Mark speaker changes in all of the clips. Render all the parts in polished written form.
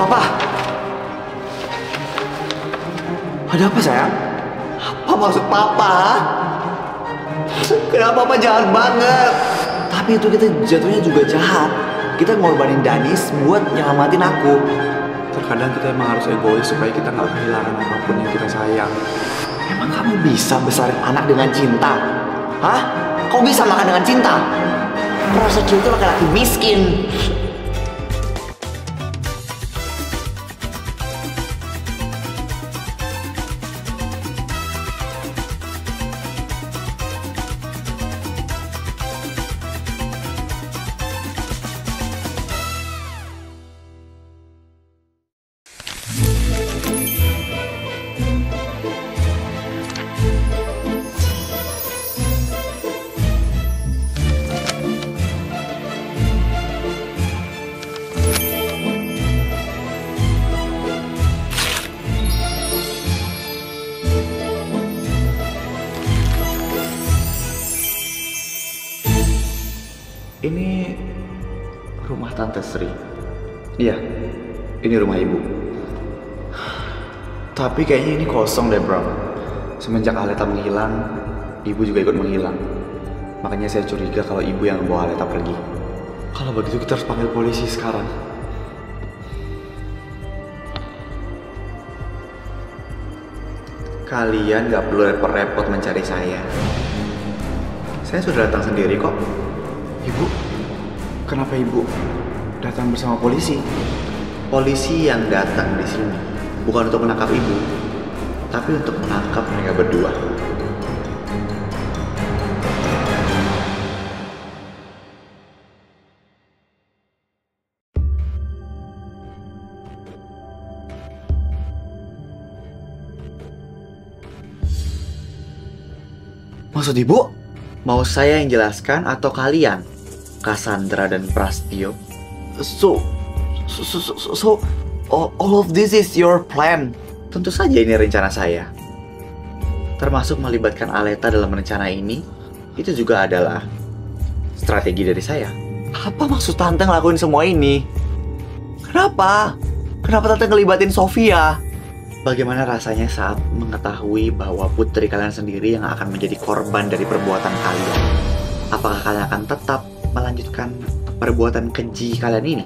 Speaker 1: Papa, ada apa sayang? Apa maksud Papa? Kenapa Papa jahat banget? Tapi itu kita jatuhnya juga jahat. Kita ngorbanin Danis buat nyelamatin aku.
Speaker 2: Terkadang kita emang harus egois supaya kita nggak kehilangan apapun yang kita sayang.
Speaker 1: Emang kamu bisa besarin anak dengan cinta? Hah? Kau bisa makan dengan cinta? Prasetyo itu laki-laki miskin.
Speaker 2: Ini rumah Tante Sri. Iya, ini rumah ibu. Tapi kayaknya ini kosong deh bro. Semenjak Aleta menghilang, ibu juga ikut menghilang. Makanya saya curiga kalau ibu yang bawa Aleta pergi. Kalau begitu kita harus panggil polisi sekarang. Kalian gak perlu repot-repot mencari saya. Saya sudah datang sendiri kok. Ibu, kenapa ibu datang bersama polisi? Polisi yang datang di sini bukan untuk menangkap ibu, tapi untuk menangkap mereka berdua. Maksud ibu? Mau saya yang jelaskan atau kalian? Cassandra dan Prasetyo?
Speaker 1: So, all of this is your plan?
Speaker 2: Tentu saja ini rencana saya. Termasuk melibatkan Aleta dalam rencana ini, itu juga adalah strategi dari saya.
Speaker 1: Apa maksud Tante ngelakuin semua ini? Kenapa? Kenapa Tante ngelibatin Sofia?
Speaker 2: Bagaimana rasanya saat mengetahui bahwa putri kalian sendiri yang akan menjadi korban dari perbuatan kalian? Apakah kalian akan tetap melanjutkan perbuatan keji kalian ini?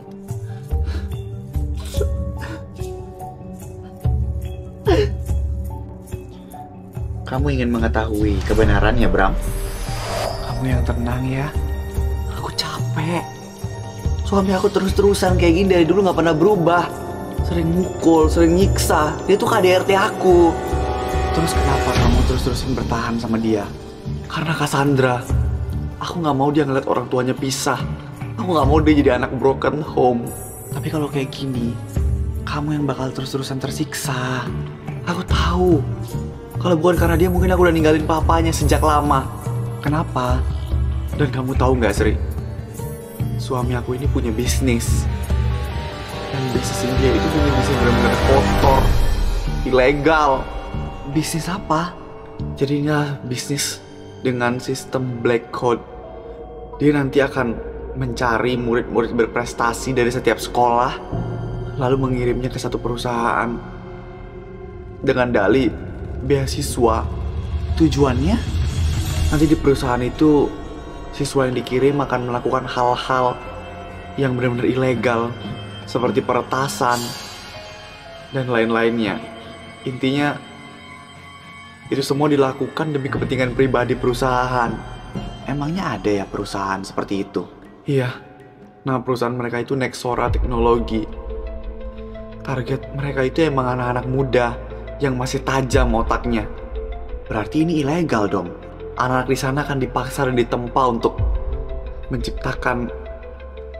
Speaker 2: Kamu ingin mengetahui kebenarannya, Bram?
Speaker 1: Kamu yang tenang ya. Aku capek. Suami aku terus-terusan kayak gini dari dulu gak pernah berubah. Sering mukul, sering nyiksa. Dia tuh KDRT aku.
Speaker 2: Terus kenapa kamu terus-terusan bertahan sama dia?
Speaker 1: Karena Cassandra. Aku gak mau dia ngeliat orang tuanya pisah. Aku gak mau dia jadi anak broken home. Tapi kalau kayak gini, kamu yang bakal terus-terusan tersiksa. Aku tahu. Kalau bukan karena dia, mungkin aku udah ninggalin papanya sejak lama.
Speaker 2: Kenapa? Dan kamu tahu nggak, Sri? Suami aku ini punya bisnis. Dan bisnis dia itu punya bisnis benar-benar kotor, ilegal.
Speaker 1: Bisnis apa?
Speaker 2: Jadinya bisnis dengan sistem black code. Dia nanti akan mencari murid-murid berprestasi dari setiap sekolah, lalu mengirimnya ke satu perusahaan dengan dalih beasiswa.
Speaker 1: Tujuannya?
Speaker 2: Nanti di perusahaan itu siswa yang dikirim akan melakukan hal-hal yang benar-benar ilegal, seperti peretasan dan lain-lainnya. Intinya itu semua dilakukan demi kepentingan pribadi perusahaan.
Speaker 1: Emangnya ada ya perusahaan seperti itu?
Speaker 2: Iya. Nah, perusahaan mereka itu Nexora Teknologi. Target mereka itu emang anak-anak muda yang masih tajam otaknya.
Speaker 1: Berarti ini ilegal dong.
Speaker 2: Anak-anak di sana akan dipaksa dan ditempa untuk menciptakan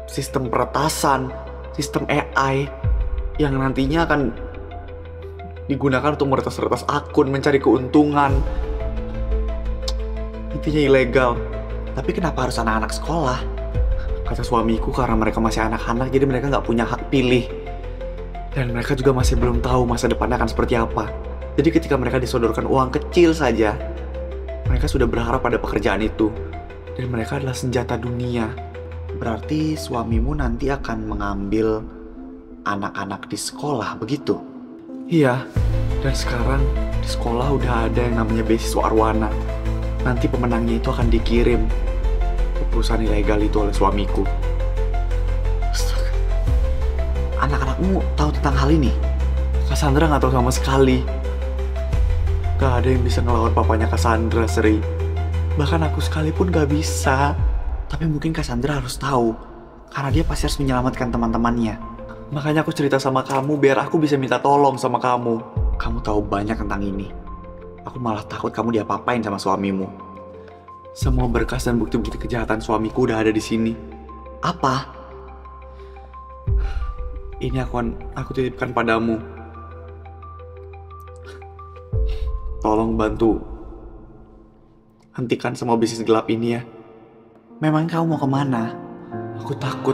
Speaker 2: sistem peretasan, sistem AI yang nantinya akan digunakan untuk meretas-retas akun, mencari keuntungan. Intinya ilegal.
Speaker 1: Tapi kenapa harus anak-anak sekolah?
Speaker 2: Kata suamiku karena mereka masih anak-anak, jadi mereka nggak punya hak pilih. Dan mereka juga masih belum tahu masa depannya akan seperti apa. Jadi ketika mereka disodorkan uang kecil saja, mereka sudah berharap pada pekerjaan itu. Dan mereka adalah senjata dunia.
Speaker 1: Berarti suamimu nanti akan mengambil
Speaker 2: anak-anak di sekolah, begitu?
Speaker 1: Iya, dan sekarang di sekolah udah ada yang namanya beasiswa Arwana. Nanti pemenangnya itu akan dikirim ke perusahaan ilegal itu oleh suamiku.
Speaker 2: Astaga. Anak-anakmu tahu tentang hal ini?
Speaker 1: Cassandra nggak tahu sama sekali. Gak ada yang bisa ngelawan papanya Cassandra, Sri. Bahkan aku sekalipun gak bisa.
Speaker 2: Tapi mungkin Cassandra harus tahu, karena dia pasti harus menyelamatkan teman-temannya.
Speaker 1: Makanya aku cerita sama kamu biar aku bisa minta tolong sama kamu.
Speaker 2: Kamu tahu banyak tentang ini. Aku malah takut kamu diapa-apain sama suamimu.
Speaker 1: Semua berkas dan bukti-bukti kejahatan suamiku udah ada di sini.
Speaker 2: Apa?
Speaker 1: Ini aku titipkan padamu. Tolong bantu hentikan semua bisnis gelap ini ya.
Speaker 2: Memang kamu mau kemana?
Speaker 1: Aku takut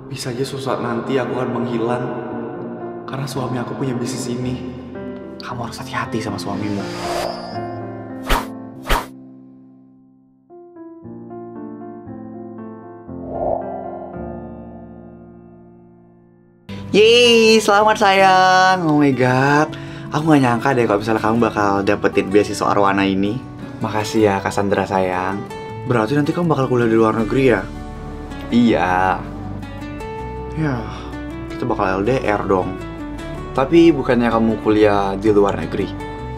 Speaker 1: bisa aja suatu saat nanti aku akan menghilang karena suami aku punya bisnis ini.
Speaker 2: Kamu harus hati-hati sama suamimu. Yeay, selamat sayang. Oh my god. Aku gak nyangka deh kalau misalnya kamu bakal dapetin beasiswa Arwana ini.
Speaker 1: Makasih ya Cassandra sayang.
Speaker 2: Berarti nanti kamu bakal kuliah di luar negeri ya?
Speaker 1: Iya.
Speaker 2: Ya, kita bakal LDR dong.
Speaker 1: Tapi bukannya kamu kuliah di luar negeri?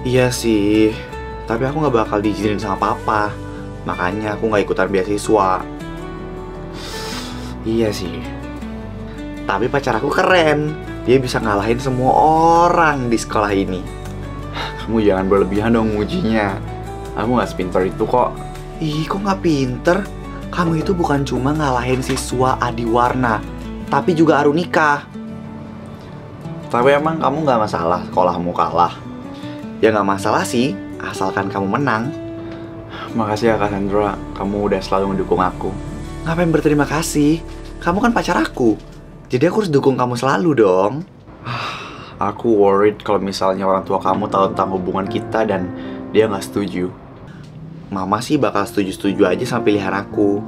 Speaker 2: Iya sih, tapi aku gak bakal diizinin sama papa. Makanya aku gak ikutan beasiswa. Iya sih. Tapi pacar aku keren. Dia bisa ngalahin semua orang di sekolah ini.
Speaker 1: Kamu jangan berlebihan dong ngujinya. Aku gak sepintar itu kok.
Speaker 2: Ih, kok gak pinter? Kamu itu bukan cuma ngalahin siswa Adiwarna, tapi juga Arunika.
Speaker 1: Tapi emang kamu gak masalah sekolahmu kalah?
Speaker 2: Ya gak masalah sih, asalkan kamu menang.
Speaker 1: Makasih ya Cassandra, kamu udah selalu mendukung aku.
Speaker 2: Ngapain berterima kasih? Kamu kan pacar aku. Jadi aku harus dukung kamu selalu dong.
Speaker 1: Aku worried kalau misalnya orang tua kamu tahu tentang hubungan kita dan dia nggak setuju.
Speaker 2: Mama sih bakal setuju-setuju aja sama pilihan aku.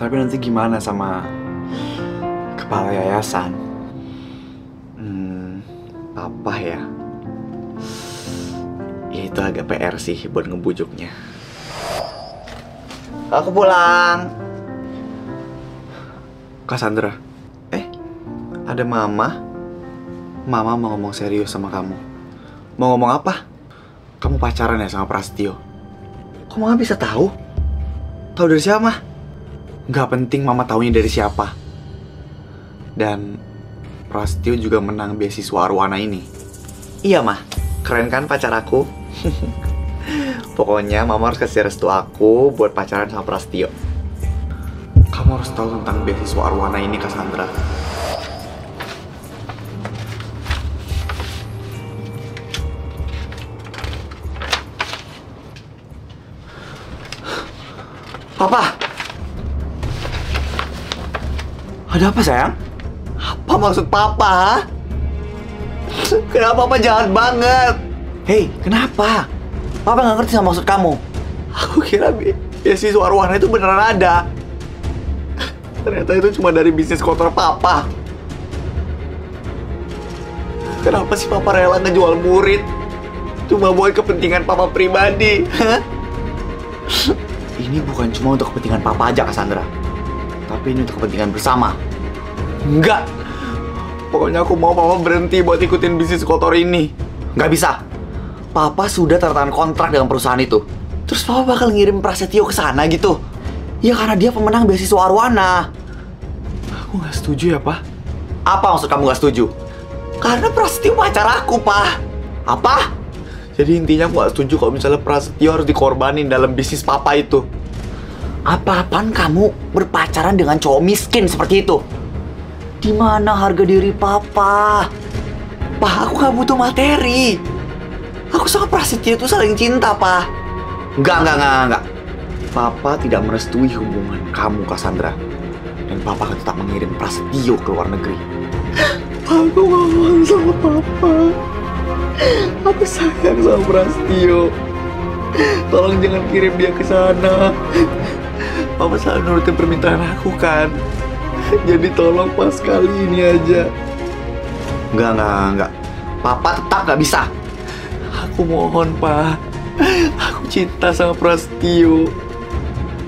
Speaker 1: Tapi nanti gimana sama kepala yayasan?
Speaker 2: Papa ya? Ya itu agak PR sih buat ngebujuknya. Aku pulang.
Speaker 1: Cassandra.
Speaker 2: Ada mama. Mama mau ngomong serius sama kamu. Mau ngomong apa? Kamu pacaran ya sama Prasetyo? Kok mama bisa tahu? Tahu dari siapa? Gak penting mama taunya dari siapa. Dan Prasetyo juga menang beasiswa Arwana ini. Iya mah, keren kan pacar aku? Pokoknya mama harus kasih restu aku buat pacaran sama Prasetyo. Kamu harus tahu tentang beasiswa Arwana ini, Cassandra. Papa! Ada apa sayang? Apa maksud papa? Kenapa papa jahat banget? Hei, kenapa? Papa gak ngerti sama maksud kamu. Aku kira beasiswa Arwana itu beneran ada. Ternyata itu cuma dari bisnis kotor papa. Kenapa sih papa rela ngejual murid cuma buat kepentingan papa pribadi? Ini bukan cuma untuk kepentingan papa aja, Cassandra. Tapi ini untuk kepentingan bersama. Enggak. Pokoknya aku mau papa berhenti buat ikutin bisnis kotor ini. Nggak bisa. Papa sudah tanda tangan kontrak dengan perusahaan itu. Terus papa bakal ngirim Prasetyo ke sana gitu? Ya karena dia pemenang beasiswa Arwana. Aku nggak setuju ya, Pak. Apa maksud kamu nggak setuju? Karena Prasetyo pacar aku, Pak. Apa? Jadi intinya aku gak setuju kalau misalnya Prasetyo harus dikorbanin dalam bisnis papa itu. Apa-apaan kamu berpacaran dengan cowok miskin seperti itu? Di mana harga diri papa? Pak, aku gak butuh materi. Aku sama Prasetyo itu saling cinta, Pak. Enggak. Papa tidak merestui hubungan kamu, Cassandra. Dan papa akan tetap mengirim Prasetyo ke luar negeri. Aku ngomong sama papa. Aku sayang sama Prasetyo. Tolong jangan kirim dia ke sana. Papa selalu nurutin permintaan aku kan. Jadi tolong Pak, sekali ini aja.
Speaker 1: Enggak. Papa tetap gak bisa.
Speaker 2: Aku mohon Pak, aku cinta sama Prasetyo.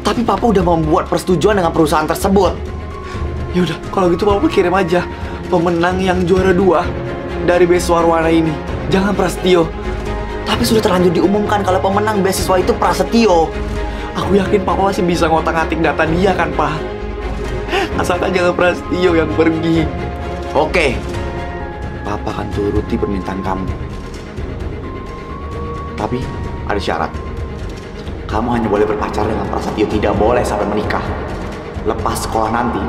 Speaker 1: Tapi Papa udah membuat persetujuan dengan perusahaan tersebut.
Speaker 2: Ya udah, kalau gitu Papa kirim aja pemenang yang juara 2 dari beasiswa Arwana ini. Jangan Prasetyo.
Speaker 1: Tapi sudah terlanjur diumumkan kalau pemenang beasiswa itu Prasetyo.
Speaker 2: Aku yakin Papa masih bisa ngotak-ngatik data dia kan Pak. Asalkan jangan Prasetyo yang pergi.
Speaker 1: Oke, Papa akan turuti permintaan kamu. Tapi ada syarat. Kamu hanya boleh berpacaran dengan Prasetyo, tidak boleh sampai menikah. Lepas sekolah nanti,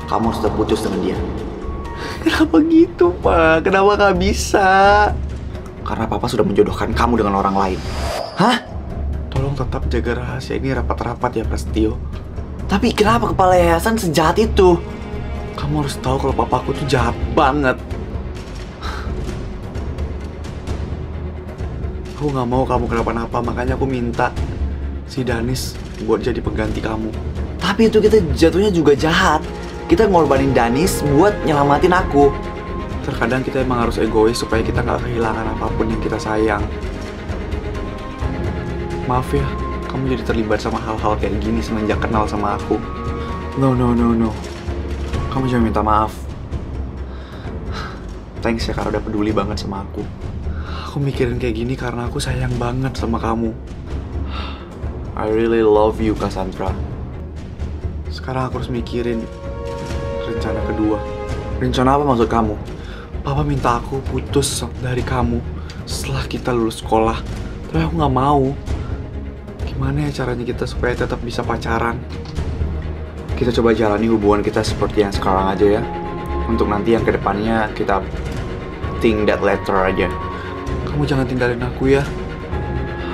Speaker 1: kamu harus terputus dengan dia.
Speaker 2: Kenapa gitu Pak? Kenapa gak bisa?
Speaker 1: Karena Papa sudah menjodohkan kamu dengan orang lain. Hah?
Speaker 2: Tolong tetap jaga rahasia ini rapat-rapat ya Prasetyo.
Speaker 1: Tapi kenapa kepala yayasan sejahat itu?
Speaker 2: Kamu harus tahu kalau papaku tuh jahat banget. Aku gak mau kamu kenapa-napa, makanya aku minta si Danis buat jadi pengganti kamu.
Speaker 1: Tapi itu kita jatuhnya juga jahat. Kita ngorbanin Danis buat nyelamatin aku.
Speaker 2: Terkadang kita emang harus egois supaya kita gak kehilangan apapun yang kita sayang. Maaf ya, kamu jadi terlibat sama hal-hal kayak gini semenjak kenal sama aku. No. Kamu jangan minta maaf. Thanks ya karena udah peduli banget sama aku. Aku mikirin kayak gini karena aku sayang banget sama kamu. I really love you, Cassandra. Sekarang aku harus mikirin rencana kedua.
Speaker 1: Rencana apa maksud kamu?
Speaker 2: Papa minta aku putus dari kamu setelah kita lulus sekolah. Tapi aku gak mau. Gimana ya caranya kita supaya tetap bisa pacaran?
Speaker 1: Kita coba jalani hubungan kita seperti yang sekarang aja ya. Untuk nanti yang kedepannya kita think that later aja.
Speaker 2: Kamu jangan tinggalin aku ya.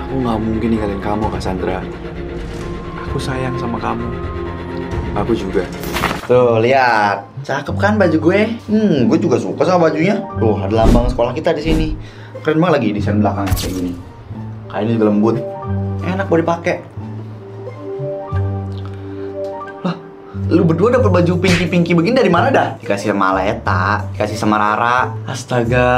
Speaker 2: Aku gak mungkin ninggalin kamu, Cassandra. Aku sayang sama kamu.
Speaker 1: Aku juga. Tuh, lihat. Cakep kan baju gue? Gue juga suka sama bajunya. Tuh, ada lambang sekolah kita di sini. Keren banget lagi desain belakangnya kayak gini. Kainnya juga lembut. Enak buat dipakai. Lah, lu berdua dapet baju pinky-pinky begini dari mana dah? Dikasih sama Leta, dikasih sama Rara. Astaga.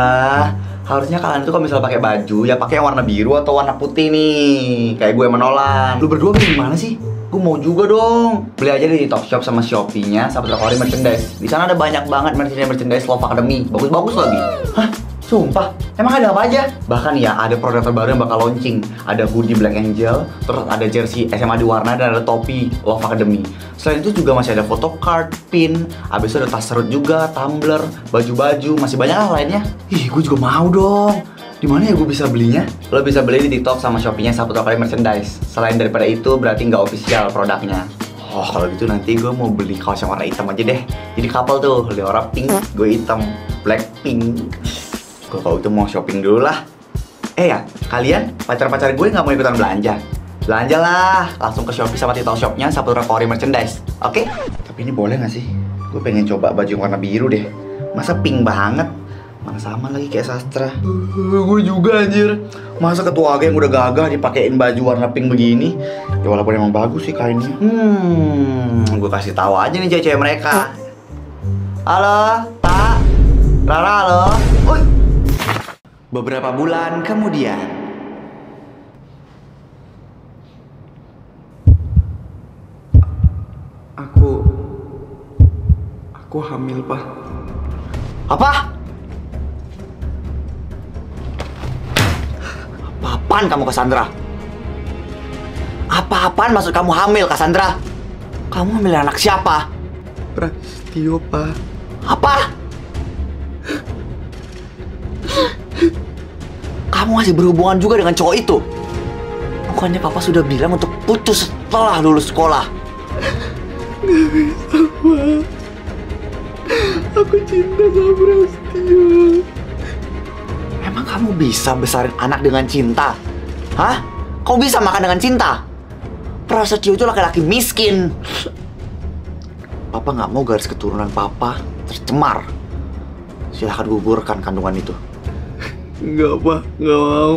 Speaker 1: Harusnya kalian tuh kalau misalnya pakai baju ya pakai yang warna biru atau warna putih nih. Kayak gue sama Nolan. Lu berdua beli di mana sih? Gue mau juga dong. Beli aja di Topshop sama Shopee-nya Sahabat Rakori Merchandise. Di sana ada banyak banget merchandise Love Academy. Bagus-bagus lagi. Hah? Sumpah? Emang ada apa aja? Bahkan ya ada produk terbaru yang bakal launching. Ada hoodie Black Angel, terus ada jersey SMA di warna, dan ada topi Love Academy. Selain itu juga masih ada photocard, pin, abis itu ada tas serut juga, tumbler, baju-baju, masih banyak lah lainnya. Ih, gue juga mau dong. Di mana ya gue bisa belinya? Lo bisa beli di TikTok sama Shopee-nya Sahabat Rakori Merchandise. Selain daripada itu berarti nggak official produknya. Oh, kalau gitu nanti gue mau beli kaos yang warna hitam aja deh. Jadi couple tuh, Leora pink, gue hitam, black pink. Gue kalau itu mau shopping dulu lah. Ya, kalian pacar-pacar gue nggak mau ikutan belanja? Belanja lah, langsung ke Shopee sama TikTok Shop-nya Sahabat Rakori Merchandise. Oke? Tapi ini boleh nggak sih? Gue pengen coba baju yang warna biru deh. Masa pink banget? Mana sama lagi kayak sastra. Gue juga anjir. Masa ketua yang udah gagah dipakein baju warna pink begini? Ya walaupun emang bagus sih kainnya. Gue kasih tahu aja nih cewek-cewek mereka. Halo, Tak. Rara, halo. Uy. Beberapa bulan kemudian.
Speaker 2: Aku hamil, Pak.
Speaker 1: Apa? Apa-apaan kamu, Cassandra? Apa-apaan maksud kamu hamil, Cassandra? Kamu hamil anak siapa?
Speaker 2: Prasetyo, Pak.
Speaker 1: Apa? Kamu masih berhubungan juga dengan cowok itu? Bukannya Papa sudah bilang untuk putus setelah lulus sekolah?
Speaker 2: Gak bisa, Pak. Aku cinta sama Prasetyo.
Speaker 1: Emang kamu bisa besarin anak dengan cinta? Hah? Kau bisa makan dengan cinta? Prasetyo itu laki-laki miskin. Papa nggak mau garis keturunan Papa tercemar. Silahkan gugurkan kandungan itu.
Speaker 2: Enggak, Pak. Nggak mau.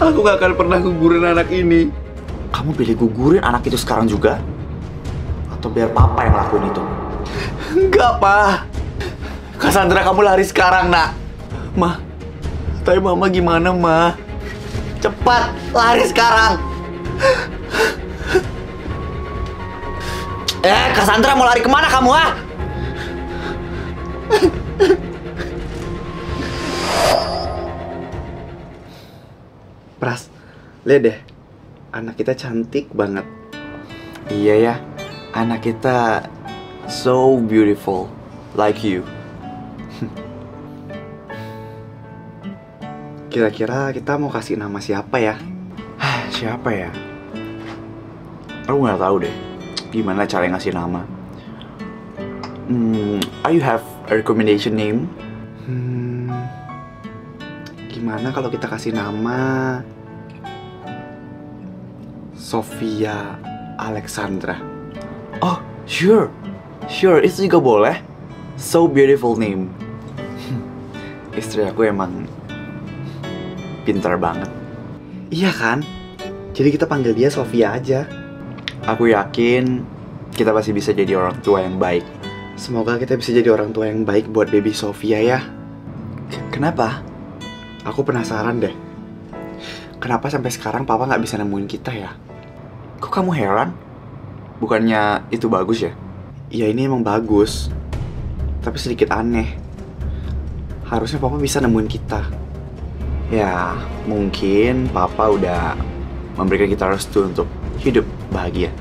Speaker 2: Aku gak akan pernah gugurin anak ini.
Speaker 1: Kamu pilih gugurin anak itu sekarang juga?
Speaker 2: Atau biar papa yang lakuin itu?
Speaker 1: Enggak, Pa. Cassandra, kamu lari sekarang, nak. Ma, tapi mama gimana, Ma? Cepat, lari sekarang. Cassandra, mau lari kemana kamu, ah? Pras, lihat deh. Anak kita cantik banget.
Speaker 2: Iya ya, anak kita so beautiful, like you.
Speaker 1: Kira-kira kita mau kasih nama siapa ya?
Speaker 2: Siapa ya? Aku nggak tahu deh. Gimana cara ngasih nama? Are you have a recommendation name?
Speaker 1: Gimana kalau kita kasih nama Sofia Alexandra?
Speaker 2: Oh, sure, itu juga boleh. So beautiful name. Istri aku emang pintar banget.
Speaker 1: Iya kan? Jadi kita panggil dia Sofia aja.
Speaker 2: Aku yakin kita pasti bisa jadi orang tua yang baik.
Speaker 1: Semoga kita bisa jadi orang tua yang baik buat baby Sofia ya.
Speaker 2: Kenapa?
Speaker 1: Aku penasaran deh. Kenapa sampai sekarang papa nggak bisa nemuin kita ya?
Speaker 2: Kok kamu heran? Bukannya itu bagus ya?
Speaker 1: Ya ini emang bagus, tapi sedikit aneh. Harusnya papa bisa nemuin kita.
Speaker 2: Ya, mungkin papa udah memberikan kita restu untuk hidup bahagia.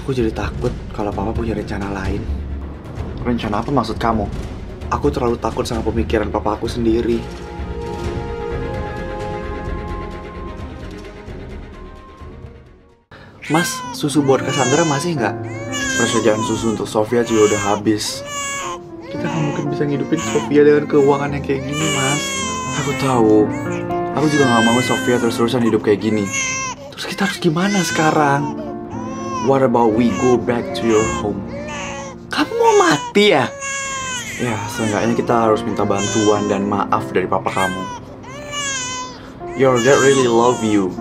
Speaker 1: Aku jadi takut kalau papa punya rencana lain.
Speaker 2: Rencana apa maksud kamu?
Speaker 1: Aku terlalu takut sama pemikiran papa aku sendiri. Mas, susu buat Cassandra masih nggak?
Speaker 2: Persediaan susu untuk Sofia juga udah habis.
Speaker 1: Kita nggak mungkin bisa ngidupin Sofia dengan keuangan yang kayak gini, Mas.
Speaker 2: Aku tahu. Aku juga nggak mau Sofia terus-terusan hidup kayak gini.
Speaker 1: Terus kita harus gimana sekarang?
Speaker 2: What about we go back to your home?
Speaker 1: Kamu mau mati ya?
Speaker 2: Ya, seenggaknya kita harus minta bantuan dan maaf dari papa kamu. Your dad really love you.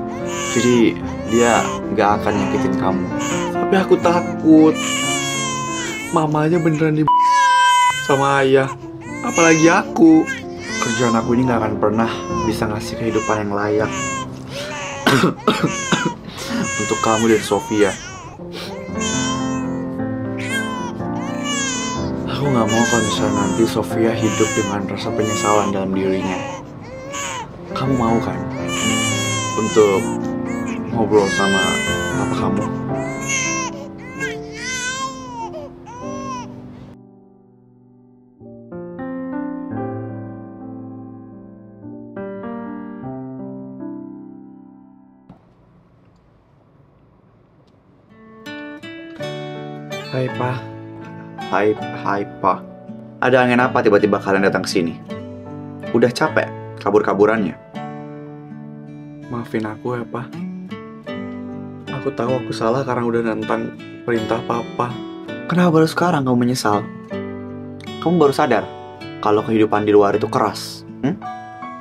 Speaker 2: Jadi dia nggak akan nyakitin kamu.
Speaker 1: Tapi aku takut. Mamanya beneran sama ayah. Apalagi aku.
Speaker 2: Kerjaan aku ini nggak akan pernah bisa ngasih kehidupan yang layak untuk kamu dan Sofia. Aku nggak mau kalau misalnya nanti Sofia hidup dengan rasa penyesalan dalam dirinya. Kamu mau kan untuk ngobrol sama papa kamu?
Speaker 1: Hai, Pa.
Speaker 2: Hai, Pa. Ada angin apa tiba-tiba kalian datang ke sini? Udah capek kabur-kaburannya?
Speaker 1: Maafin aku ya, Pa. Aku tahu aku salah karena udah nentang perintah Papa.
Speaker 2: Kenapa baru sekarang kamu menyesal? Kamu baru sadar kalau kehidupan di luar itu keras?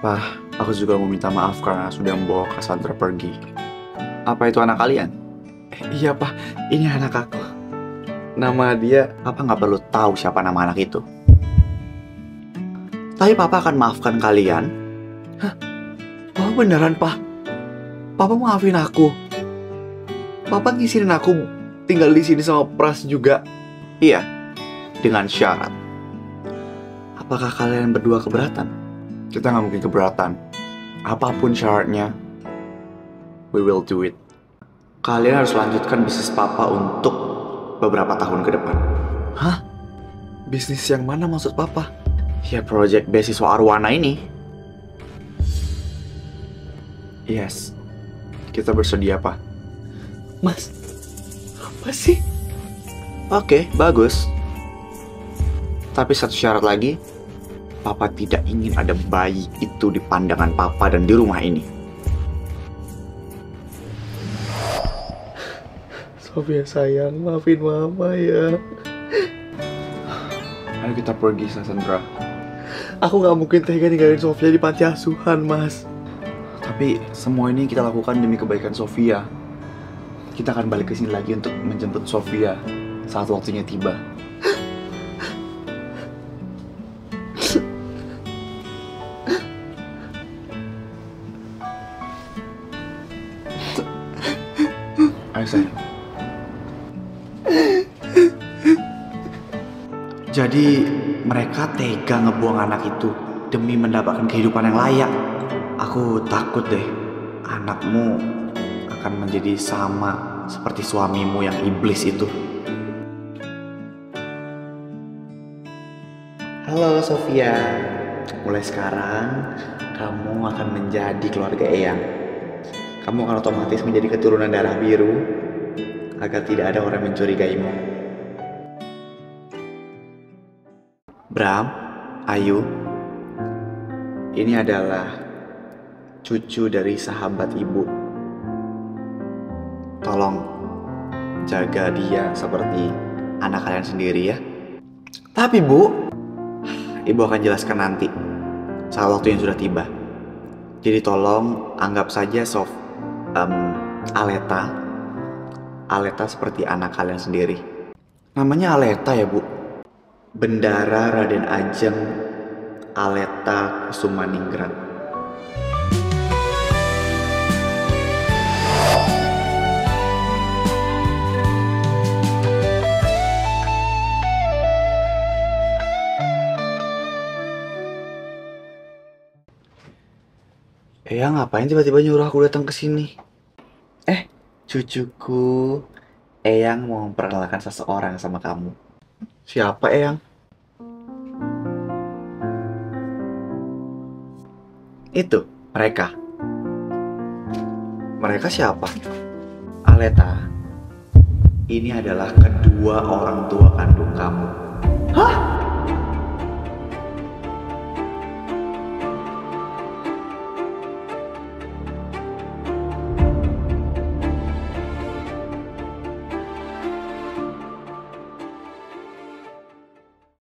Speaker 1: Pa,
Speaker 2: Aku juga mau minta maaf karena sudah membawa Cassandra pergi. Apa itu anak kalian?
Speaker 1: Iya, Pa. Ini anak aku. Nama dia...
Speaker 2: Papa nggak perlu tahu siapa nama anak itu. Tapi Papa akan maafkan kalian.
Speaker 1: Oh, beneran, Pa? Papa maafin aku? Papa ngisirin aku tinggal di sini sama Pras juga?
Speaker 2: Iya, dengan syarat.
Speaker 1: Apakah kalian berdua keberatan?
Speaker 2: Kita nggak mungkin keberatan. Apapun syaratnya, we will do it. Kalian harus lanjutkan bisnis Papa untuk beberapa tahun ke depan.
Speaker 1: Hah? Bisnis yang mana maksud Papa?
Speaker 2: Ya, proyek beasiswa Arwana ini. Yes, kita bersedia, Pak.
Speaker 1: Mas, apa sih?
Speaker 2: Oke, bagus. Tapi satu syarat lagi, Papa tidak ingin ada bayi itu di pandangan Papa dan di rumah ini.
Speaker 1: Sofia sayang, maafin Mama ya.
Speaker 2: Ayo kita pergi, Cassandra.
Speaker 1: Aku gak mungkin tega ninggalin Sofia di panti asuhan, Mas.
Speaker 2: Tapi semua ini kita lakukan demi kebaikan Sofia. kita akan balik ke sini lagi untuk menjemput Sofia saat waktunya tiba. Ayo sayang. Jadi mereka tega ngebuang anak itu demi mendapatkan kehidupan yang layak. Aku takut deh anakmu akan menjadi sama seperti suamimu yang iblis itu. Halo Sofia, mulai sekarang kamu akan menjadi keluarga Eyang. Kamu akan otomatis menjadi keturunan darah biru agar tidak ada orang mencurigaimu. Bram, Ayu, ini adalah cucu dari sahabat ibu. Tolong jaga dia seperti anak kalian sendiri ya. Tapi Bu, Ibu akan jelaskan nanti saat waktu yang sudah tiba. Jadi tolong anggap saja Aleta seperti anak kalian sendiri. Namanya Aleta ya Bu? Bendara Raden Ajeng Aleta Kusumaningrat. Eyang ngapain tiba-tiba nyuruh aku datang ke sini? Cucuku, Eyang mau memperkenalkan seseorang sama kamu. Siapa Eyang? Itu, mereka. Mereka siapa? Aleta, ini adalah kedua orang tua kandung kamu. Hah?